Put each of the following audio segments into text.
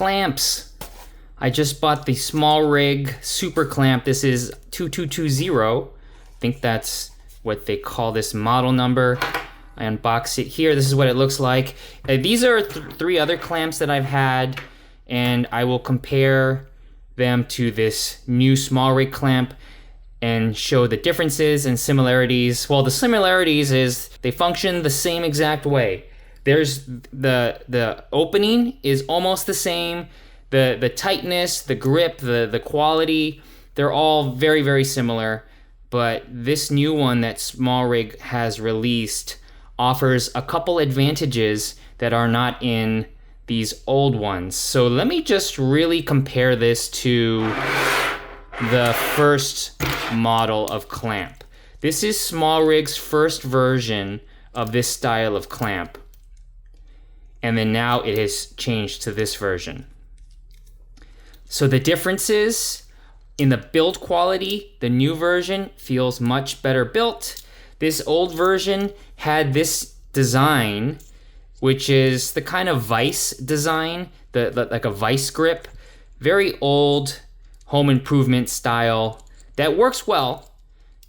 clamps. I just bought the SmallRig super clamp. This is 2220. I think that's what they call this model number. I unbox it here. This is what it looks like. These are three other clamps that I've had, and I will compare them to this new SmallRig clamp and show the differences and similarities. Well, the similarities is they function the same exact way. There's the opening is almost the same. The tightness, the grip, the quality, they're all very, very similar. But this new one that SmallRig has released offers a couple advantages that are not in these old ones. So let me just really compare this to the first model of clamp. This is SmallRig's first version of this style of clamp. And then now it has changed to this version. So the differences in the build quality, the new version feels much better built. This old version had this design, which is the kind of vice design, like a vice grip, very old home improvement style that works well,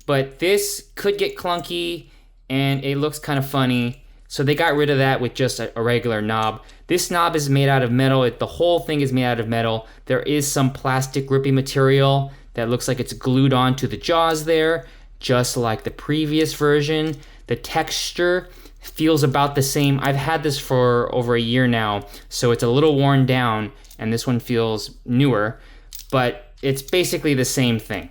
but this could get clunky and it looks kind of funny. So they got rid of that with just a regular knob. This knob is made out of metal. The whole thing is made out of metal. There is some plastic grippy material that looks like it's glued onto the jaws there, just like the previous version. The texture feels about the same. I've had this for over a year now, so it's a little worn down, and this one feels newer, but it's basically the same thing.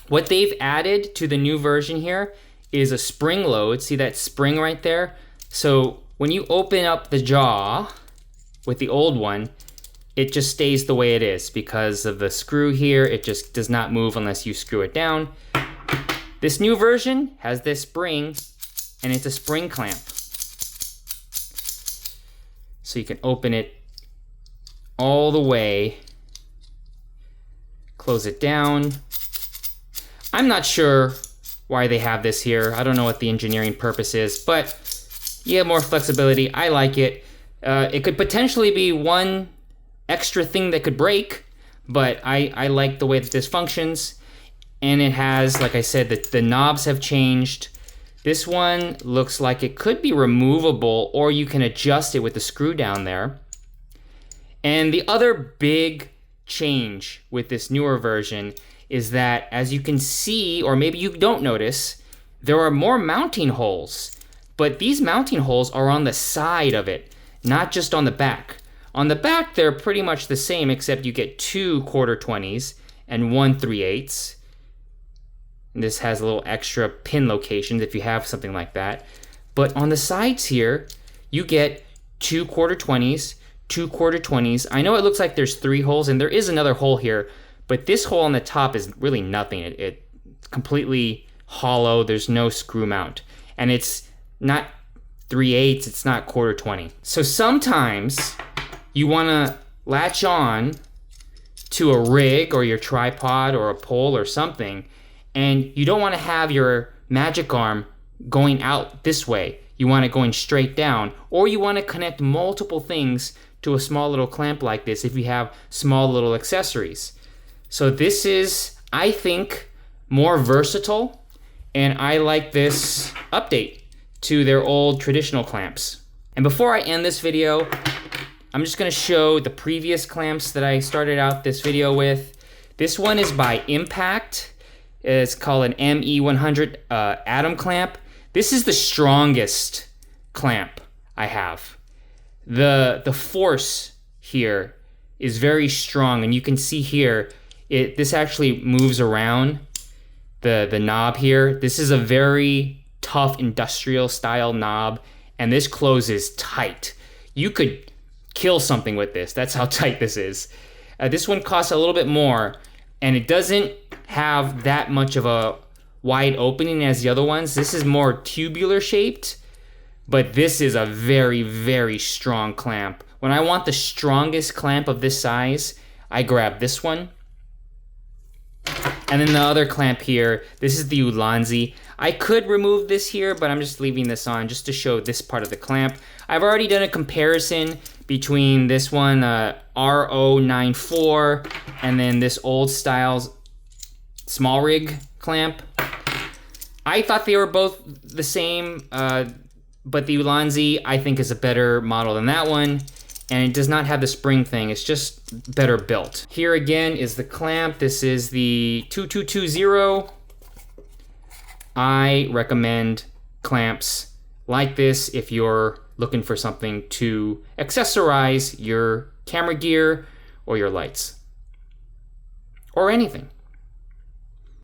What they've added to the new version here is a spring load. See that spring right there? So when you open up the jaw with the old one, it just stays the way it is because of the screw here. It just does not move unless you screw it down. This new version has this spring, and it's a spring clamp. So you can open it all the way, close it down. I'm not sure why they have this here. I don't know what the engineering purpose is, but yeah, more flexibility. I like it. It could potentially be one extra thing that could break, but I like the way that this functions. And it has, like I said, the knobs have changed. This one looks like it could be removable, or you can adjust it with the screw down there. And the other big change with this newer version is that, as you can see, or maybe you don't notice, there are more mounting holes. But these mounting holes are on the side of it, not just on the back. On the back, they're pretty much the same, except you get 2 1/4-20s and 1 3/8. And this has a little extra pin locations if you have something like that. But on the sides here, you get 2 1/4-20s, 2 1/4-20s. I know it looks like there's 3 holes, and there is another hole here, but this hole on the top is really nothing. It's completely hollow. There's no screw mount. And it's not 3/8, it's not 1/4-20. So sometimes you want to latch on to a rig or your tripod or a pole or something, and you don't want to have your magic arm going out this way. You want it going straight down, or you want to connect multiple things to a small little clamp like this if you have small little accessories. So this is, I think, more versatile, and I like this update to their old traditional clamps. And before I end this video, I'm just going to show the previous clamps that I started out this video with. This one is by Impact. It's called an ME100 Atom clamp. This is the strongest clamp I have. The force here is very strong, and you can see here, this actually moves around the knob here. This is a very tough industrial style knob, and this closes tight. You could kill something with this. That's how tight this is. This one costs a little bit more, and it doesn't have that much of a wide opening as the other ones. This is more tubular shaped, but this is a very, very strong clamp. When I want the strongest clamp of this size, I grab this one. And then the other clamp here, this is the Ulanzi. I could remove this here, but I'm just leaving this on just to show this part of the clamp. I've already done a comparison between this one, RO94, and then this old style's SmallRig clamp. I thought they were both the same, but the Ulanzi I think is a better model than that one, and it does not have the spring thing. It's just better built. Here again is the clamp. This is the 2220. I recommend clamps like this if you're looking for something to accessorize your camera gear or your lights or anything.